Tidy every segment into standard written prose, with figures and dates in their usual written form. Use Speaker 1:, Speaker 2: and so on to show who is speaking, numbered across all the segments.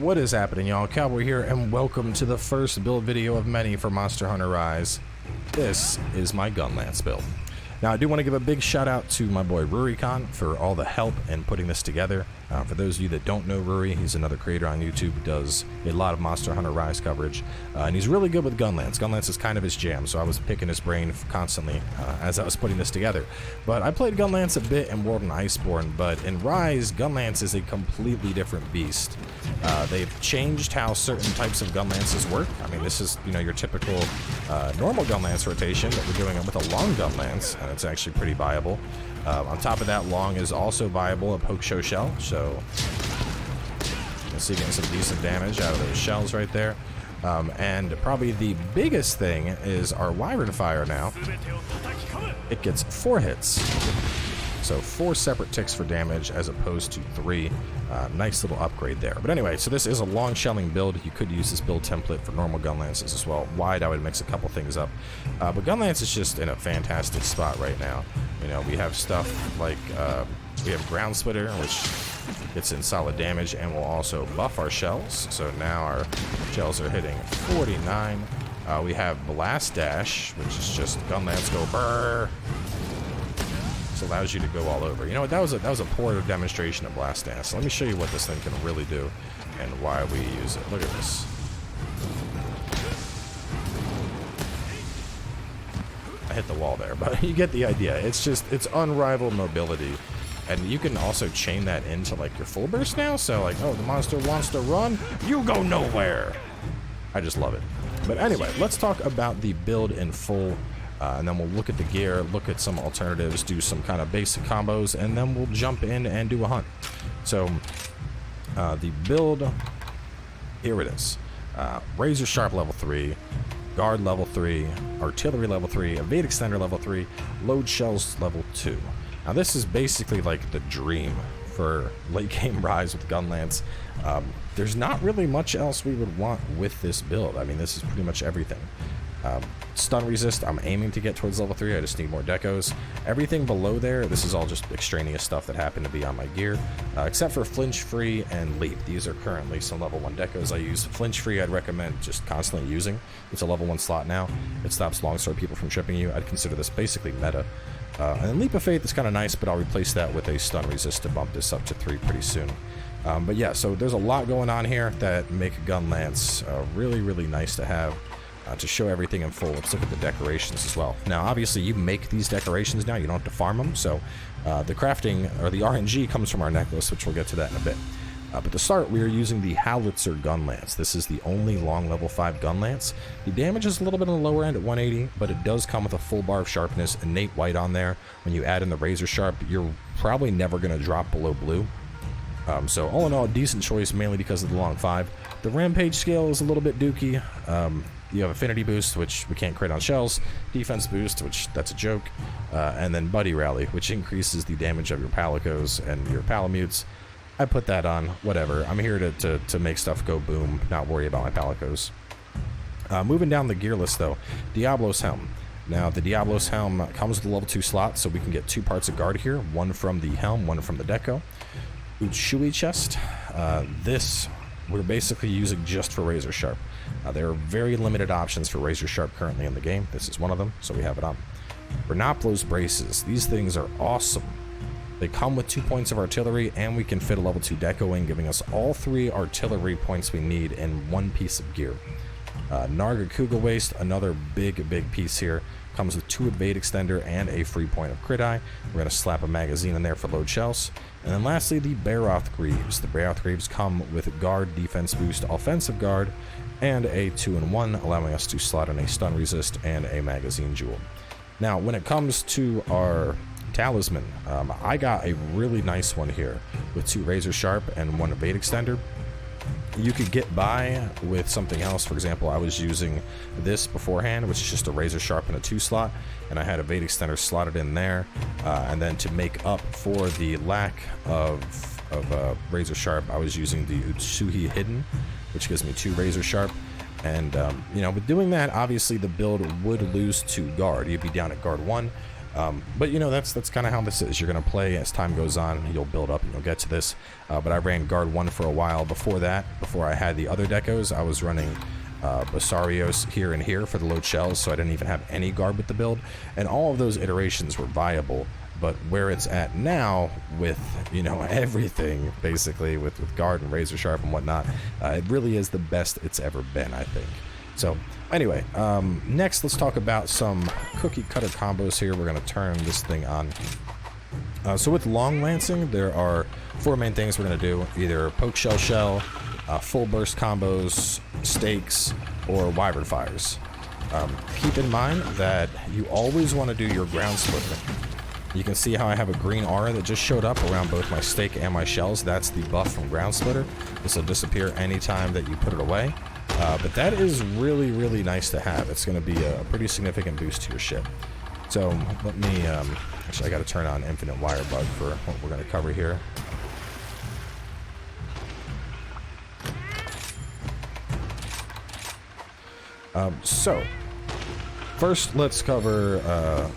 Speaker 1: What is happening, y'all? Cowboy here, and welcome to the first build video of many for Monster Hunter Rise. This is my Gunlance build. Now, I do want to give a big shout out to my boy Rurikon for all the help in putting this together. For those of you that don't know Ruri, he's another creator on YouTube who does a lot of Monster Hunter Rise coverage, and he's really good with Gunlance. Gunlance is kind of his jam, so I was picking his brain constantly as I was putting this together. But I played Gunlance a bit in World and Iceborne, but in Rise, Gunlance is a completely different beast. They've changed how certain types of Gunlances work. I mean, this is, you know, your typical normal Gunlance rotation, but we're doing it with a long Gunlance, and it's actually pretty viable. On top of that, long is also viable at Poke Show Shell, so you can see getting some decent damage out of those shells right there. And probably the biggest thing is our Wyvern fire now. It gets 4 hits, so 4 separate ticks for damage as opposed to 3. Nice little upgrade there. But anyway, so this is a long shelling build. You could use this build template for normal Gunlances as well. Wide, I would mix a couple things up. But Gunlance is just in a fantastic spot right now. You know, we have stuff like, we have Ground Splitter, which gets in solid damage and will also buff our shells. So now our shells are hitting 49. We have Blast Dash, which is just Gunlance go brrr. Allows you to go all over. You know what, that was a poor demonstration of Blast Dash. So let me show you what this thing can really do and why we use it. Look at this. I hit the wall there, but you get the idea. It's unrivaled mobility, and you can also chain that into like your full burst now. So like, oh, the monster wants to run, you go nowhere. I just love it. But anyway, let's talk about the build in full. And then we'll look at the gear, look at some alternatives, do some kind of basic combos, and then we'll jump in and do a hunt. So, the build, here it is. Razor Sharp level 3, Guard level 3, Artillery level 3, Evade Extender level 3, Load Shells level 2. Now this is basically like the dream for late game Rise with Gunlance. There's not really much else we would want with this build. I mean, this is pretty much everything. Stun resist, I'm aiming to get towards level 3. I just need more decos. Everything below there, this is all just extraneous stuff that happened to be on my gear, except for flinch free and leap. These are currently some level 1 decos I use. Flinch free I'd recommend just constantly using. It's a level 1 slot now. It stops longsword people from tripping you. I'd consider this basically meta. And then Leap of Faith is kind of nice, but I'll replace that with a stun resist to bump this up to 3 pretty soon. But yeah, so there's a lot going on here that make Gunlance really, really nice to have. To show everything in full, let's look at the decorations as well. Now, obviously, you make these decorations now. You don't have to farm them, so the crafting, or the RNG, comes from our necklace, which we'll get to that in a bit. But to start, we are using the Howitzer Gunlance. This is the only long level 5 Gunlance. The damage is a little bit on the lower end at 180, but it does come with a full bar of sharpness, innate white on there. When you add in the Razor Sharp, you're probably never going to drop below blue. So all in all, a decent choice, mainly because of the long 5. The Rampage scale is a little bit dookie. You have Affinity Boost, which we can't crit on shells, Defense Boost, which that's a joke, and then Buddy Rally, which increases the damage of your Palicos and your Palamutes. I put that on, whatever. I'm here to make stuff go boom, not worry about my Palicos. Moving down the gear list, though, Diablo's Helm. Now, the Diablo's Helm comes with a level 2 slot, so we can get 2 parts of guard here, one from the helm, one from the deco. Uchui Chest. This we're basically using just for Razor Sharp. There are very limited options for Razor Sharp currently in the game. This is one of them, so we have it on. Bernoplo's Braces. These things are awesome. They come with 2 points of artillery, and we can fit a level 2 deco in, giving us all 3 artillery points we need in 1 piece of gear. Narga Kuga Waist, another big piece here. Comes with 2 Evade Extender and a free point of Crit Eye. We're going to slap a magazine in there for load shells. And then lastly, the BRRRT Greaves. The BRRRT Greaves come with Guard, Defense Boost, Offensive Guard, and a 2-in-1, allowing us to slot in a Stun Resist and a Magazine Jewel. Now, when it comes to our Talisman, I got a really nice one here with 2 Razor Sharp and 1 Evade Extender. You could get by with something else. For example, I was using this beforehand, which is just a Razor Sharp and a 2 slot, and I had a Evade Extender slotted in there, and then to make up for the lack of Razor Sharp, I was using the Utsuhi Hidden, which gives me 2 Razor Sharp. And you know, with doing that, obviously the build would lose to guard. You'd be down at guard 1, But you know, that's kind of how this is. You're going to play as time goes on. You'll build up and you'll get to this. But I ran guard 1 for a while before that. Before I had the other decos, I was running Basarios here and here for the load shells, so I didn't even have any guard with the build. And all of those iterations were viable. But where it's at now with, you know, everything, basically, with guard and razor sharp and whatnot, it really is the best it's ever been, I think. So, anyway, next let's talk about some cookie cutter combos here. We're going to turn this thing on. So with long lancing, there are 4 main things we're going to do. Either poke shell shell, full burst combos, stakes, or wyvern fires. Keep in mind that you always want to do your ground splitter. You can see how I have a green aura that just showed up around both my stake and my shells. That's the buff from ground splitter. This will disappear anytime that you put it away. But that is really, really nice to have. It's going to be a pretty significant boost to your ship. So let me, actually I got to turn on infinite Wirebug for what we're going to cover here. So first let's cover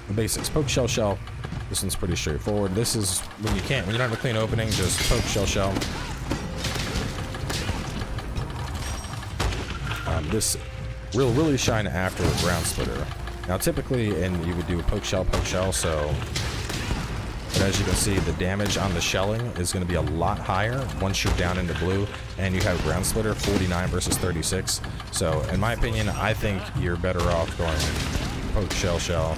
Speaker 1: the basics. Poke shell shell. This one's pretty straightforward. This is when you don't have a clean opening, just poke shell shell. This will really shine after a ground splitter. Now typically, and you would do a poke shell, so, but as you can see, the damage on the shelling is going to be a lot higher once you're down into blue and you have ground splitter, 49 versus 36. So in my opinion, I think you're better off going poke shell shell.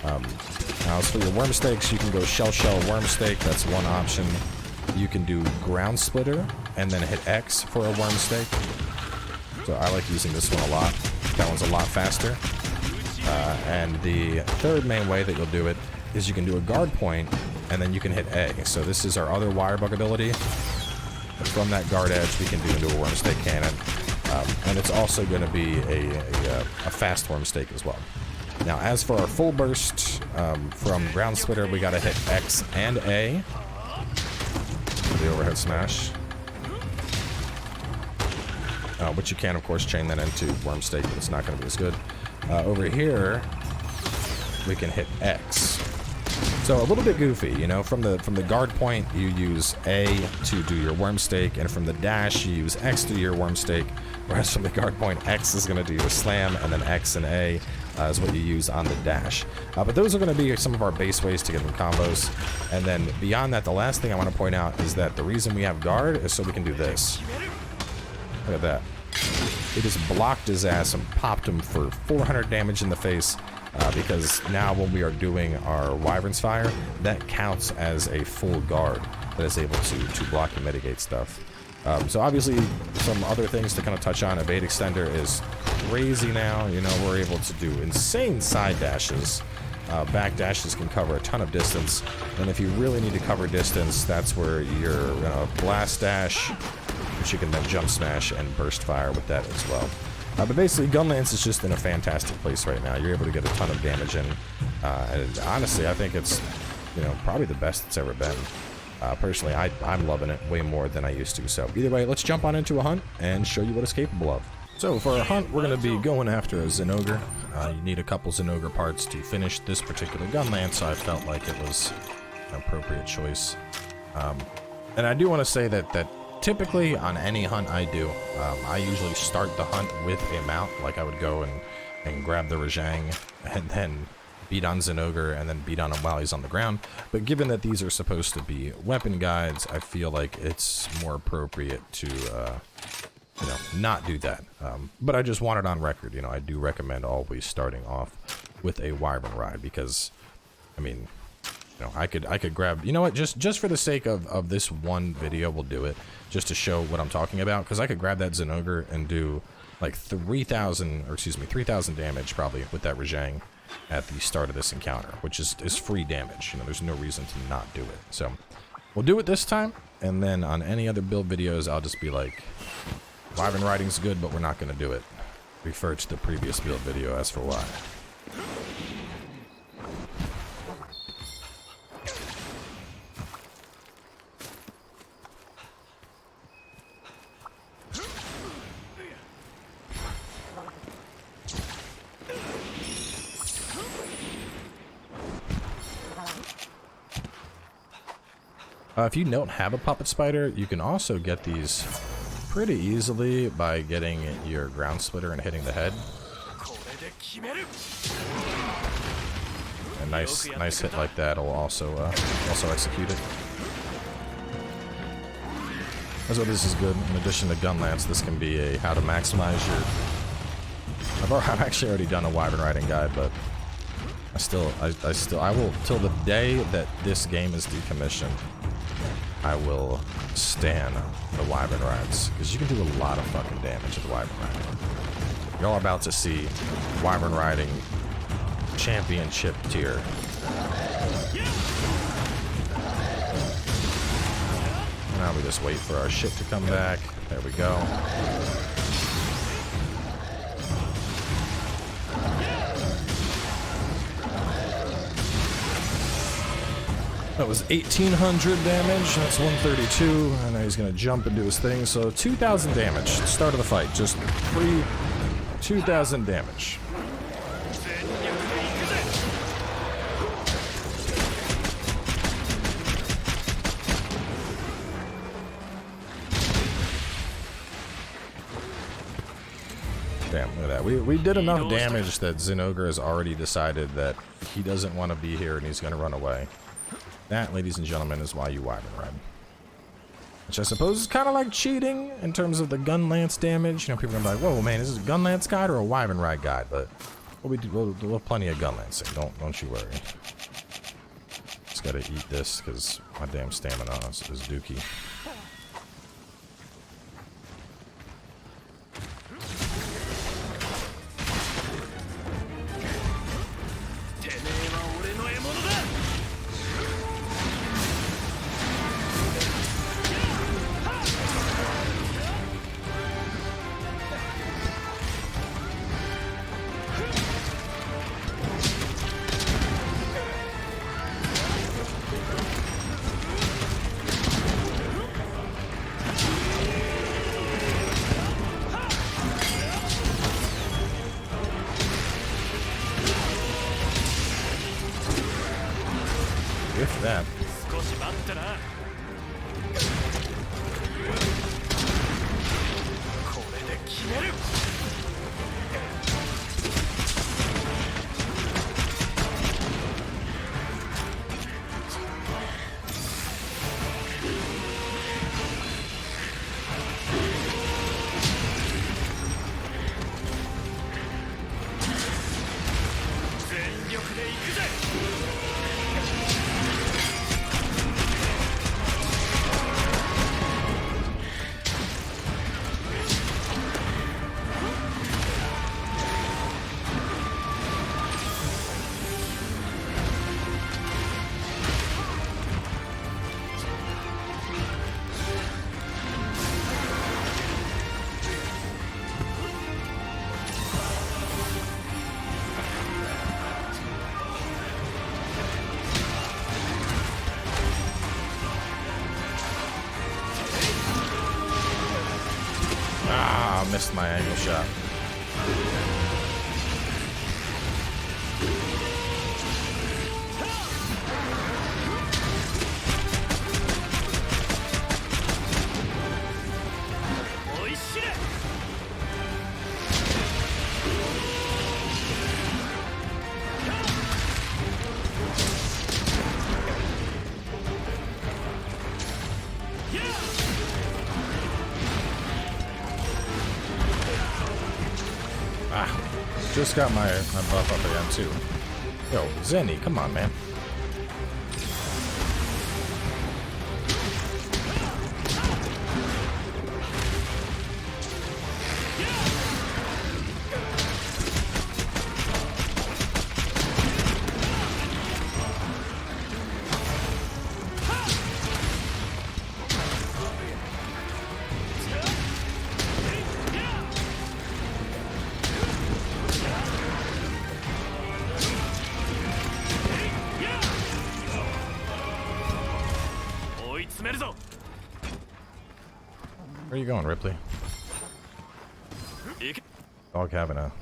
Speaker 1: Now as for your worm stakes, you can go shell shell worm stake. That's one option. You can do ground splitter and then hit X for a worm stake. So I like using this one a lot. That one's a lot faster. And the third main way that you'll do it is you can do a guard point and then you can hit A. So this is our other Wirebug ability. And from that guard edge, we can do into a worm stake cannon. And it's also going to be a fast worm stake as well. Now, as for our full burst from ground splitter, we got to hit X and A. The overhead smash. Which you can, of course, chain that into worm stake, but it's not going to be as good. Over here, we can hit X. So a little bit goofy, you know. From the guard point, you use A to do your worm stake, and from the dash, you use X to do your worm stake. Whereas from the guard point, X is going to do your slam, and then X and A is what you use on the dash. But those are going to be some of our base ways to get them combos. And then beyond that, the last thing I want to point out is that the reason we have guard is so we can do this. Look at that. It just blocked his ass and popped him for 400 damage in the face. Because now when we are doing our Wyvern's Fire, that counts as a full guard that is able to block and mitigate stuff. So obviously, some other things to kind of touch on. Evade Extender is crazy now. You know, we're able to do insane side dashes. Back dashes can cover a ton of distance. And if you really need to cover distance, that's where your blast dash, which you can then jump smash and burst fire with that as well. But basically, Gunlance is just in a fantastic place right now. You're able to get a ton of damage in. And honestly, I think it's, probably the best it's ever been. Personally, I'm loving it way more than I used to. So either way, let's jump on into a hunt and show you what it's capable of. So for our hunt, we're going to be going after a Zinogre. You need a couple Zinogre parts to finish this particular Gunlance, so I felt like it was an appropriate choice. And I do want to say that typically on any hunt I do, I usually start the hunt with a mount. Like I would go and grab the Rajang and then beat on Zinogre and then beat on him while he's on the ground. But given that these are supposed to be weapon guides, I feel like it's more appropriate to not do that. But I just want it on record. I do recommend always starting off with a Wyvern ride because, I could grab, just for the sake of this one video, we'll do it just to show what I'm talking about, because I could grab that Zinogre and do like 3,000 damage probably with that Rajang at the start of this encounter, which is free damage. There's no reason to not do it. So we'll do it this time, and then on any other build videos, I'll just be like, Wyvern riding's good, but we're not going to do it. Refer to the previous build video as for why. If you don't have a puppet spider, you can also get these pretty easily by getting your ground splitter and hitting the head. A nice hit like that will also execute it. That's why this is good. In addition to Gunlance, this can be a how to maximize your. I've actually already done a Wyvern riding guide, but I will till the day that this game is decommissioned. I will stan the Wyvern rides because you can do a lot of fucking damage with Wyvern riding. Y'all are about to see Wyvern riding championship tier. Now we just wait for our shit to come back. There we go. That was 1,800 damage. That's 132. And now he's gonna jump and do his thing. So 2,000 damage. Start of the fight. Just free 2,000 damage. Damn, look at that. We did enough damage that Zinogre has already decided that he doesn't want to be here and he's going to run away. That, ladies and gentlemen, is why you Wyvern ride. Which I suppose is kind of like cheating in terms of the Gunlance damage. You know, people are going to be like, whoa, man, is this a Gunlance guide or a Wyvern ride guide? But we'll have plenty of Gunlancing. Don't you worry. Just got to eat this because my damn stamina is dookie. With that. Missed my angle shot. Just got my buff up again too. Yo, Zenny, come on, man. Where are you going, Ripley? Dog having a...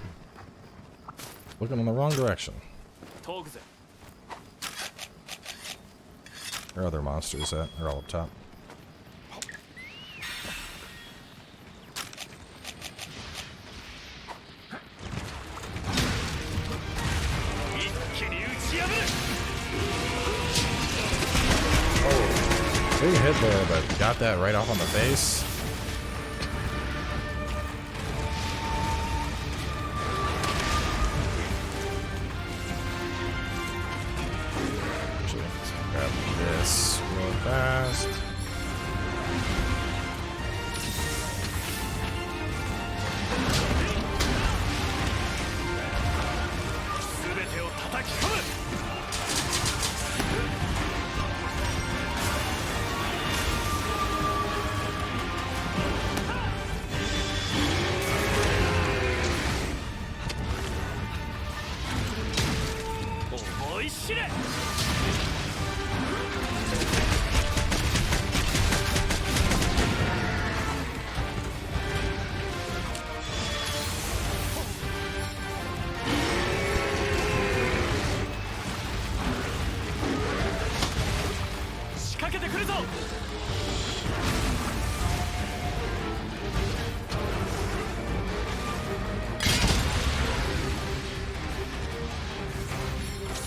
Speaker 1: looking in the wrong direction. Where are other monsters at? They're all up top. Oh, big hit there, but got that right off on the face. Grab this real fast.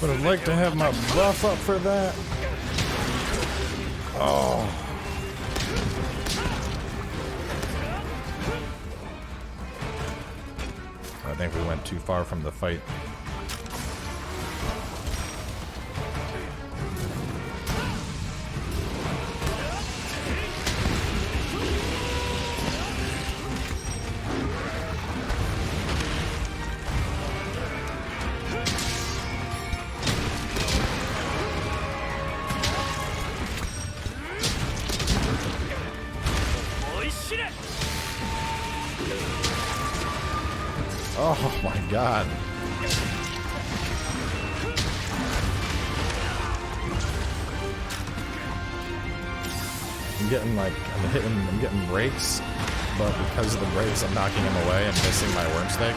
Speaker 1: Would have liked to have my buff up for that. Oh. I think we went too far from the fight. Oh my god. I'm getting breaks, but because of the breaks I'm knocking him away and missing my worm stick.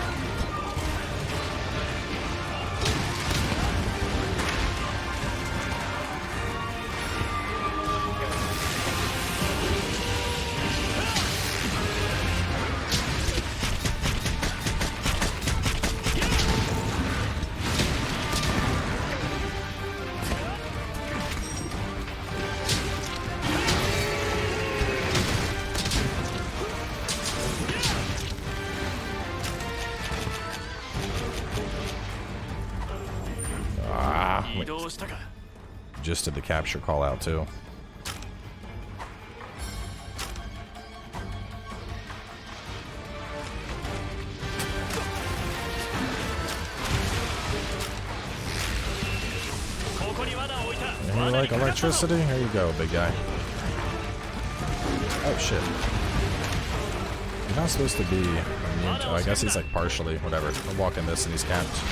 Speaker 1: Just did the capture call out too. And you like electricity? Here you go, big guy. Oh shit. You're not supposed to be immune to, I guess he's like partially, whatever. I'm walking this and he's capped.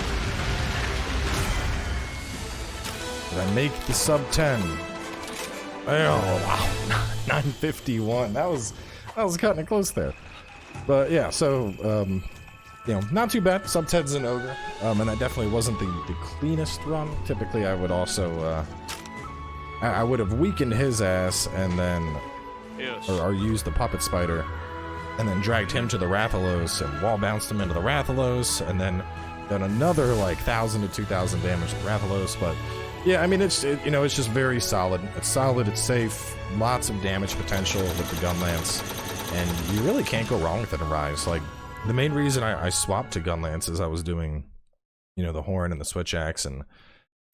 Speaker 1: Did I make the sub 10? Oh wow, 951. That was cutting it close there. But yeah, so you know, not too bad. Sub 10's an ogre, and that definitely wasn't the cleanest run. Typically, I would also I would have weakened his ass and then or used the puppet spider and then dragged him to the Rathalos and wall bounced him into the Rathalos and then done another like 1,000 to 2,000 damage to the Rathalos, but. Yeah, I mean, it's just very solid. It's solid, it's safe, lots of damage potential with the Gunlance, and you really can't go wrong with it in Rise. Like, the main reason I swapped to Gunlance is I was doing, you know, the Horn and the Switch Axe, and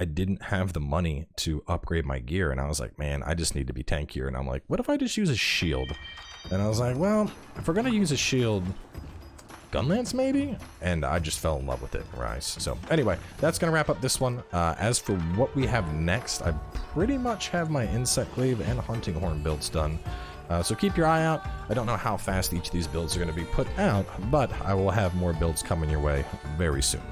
Speaker 1: I didn't have the money to upgrade my gear, and I was like, man, I just need to be tankier, and I'm like, what if I just use a shield? And I was like, well, if we're gonna use a shield, Gunlance maybe? And I just fell in love with it in Rise. So anyway, that's gonna wrap up this one. As for what we have next, I pretty much have my Insect Glaive and Hunting Horn builds done. So keep your eye out. I don't know how fast each of these builds are gonna be put out, but I will have more builds coming your way very soon.